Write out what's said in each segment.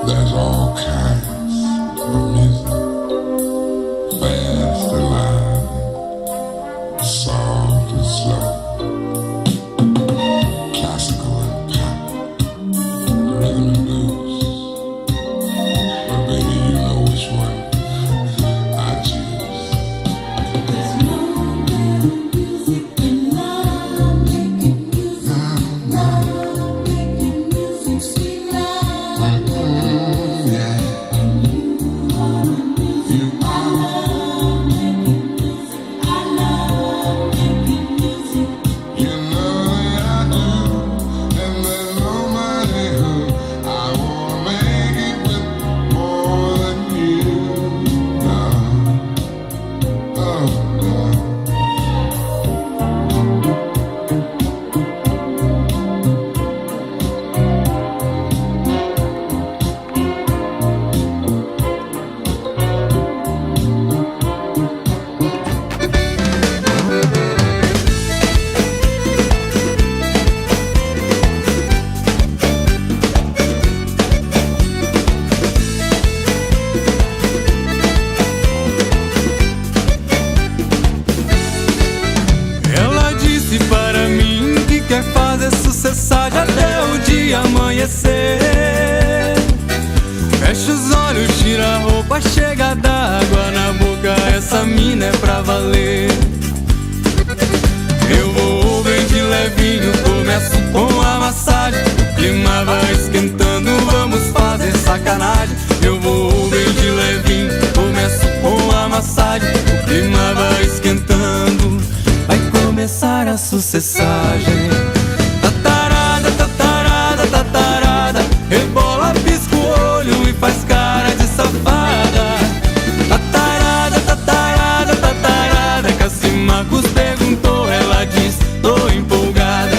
There's all kinds of music, fast and loud, soft and slow, classical and pop, rhythm and blues. But baby, you know which one I choose. There's no music and love making music, love making music, sweet love. Yeah. You are making music. I love making music. You know that I do, and there's nobody who I wanna make it with more than you. No, oh no. Ela disse para mim que quer fazer sucessagem até o dia amanhecer. Fecha os olhos, tira a roupa, chega d'água na boca. Essa mina é pra valer. Eu vou bem de levinho, começo com a massagem. O clima vai esquentando, vamos fazer sacanagem. Eu vou bem de levinho, começo com a massagem. O clima vai esquentando, vai começar a sucessagem. Tatarada, tatarada, tatarada, rebola, pisca o olho e faz cara de safada. Tatarada, tatarada, tatarada, Cassimacos perguntou, ela diz, tô empolgada.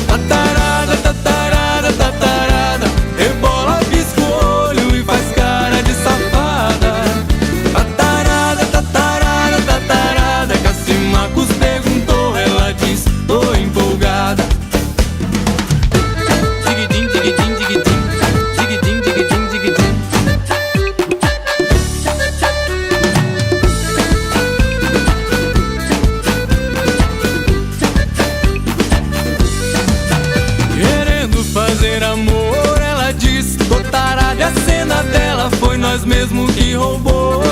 Tatarada, tatarada, tatarada, rebola, pisca o olho e faz cara de safada. Tatarada, tatarada, tatarada, Cassimacos perguntou, ela diz, tô empolgada. Digidim, digidim, digidim, digidim, digidim, digidim. Querendo fazer amor, ela disse, tô tarada, a cena dela foi nós mesmo que roubou.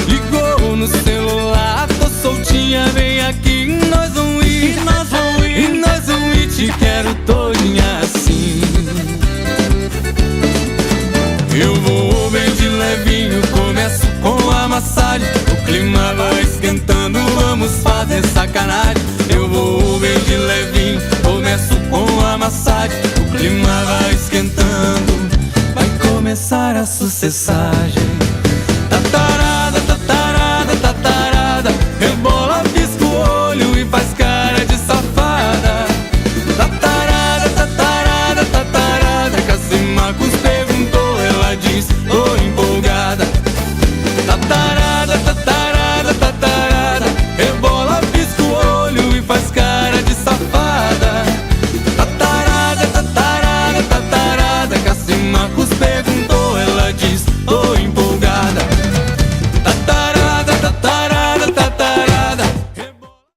Ligou no celular, tô soltinha, vem aqui, nós vamos ir, nós vamos ir, e nós vamos ir, te quero todinha assim. Eu vou bem de levinho, começo com a massagem. O clima vai esquentando, vamos fazer sacanagem. Eu vou bem de levinho, começo com a massagem. O clima vai esquentando, vai começar a sucessagem.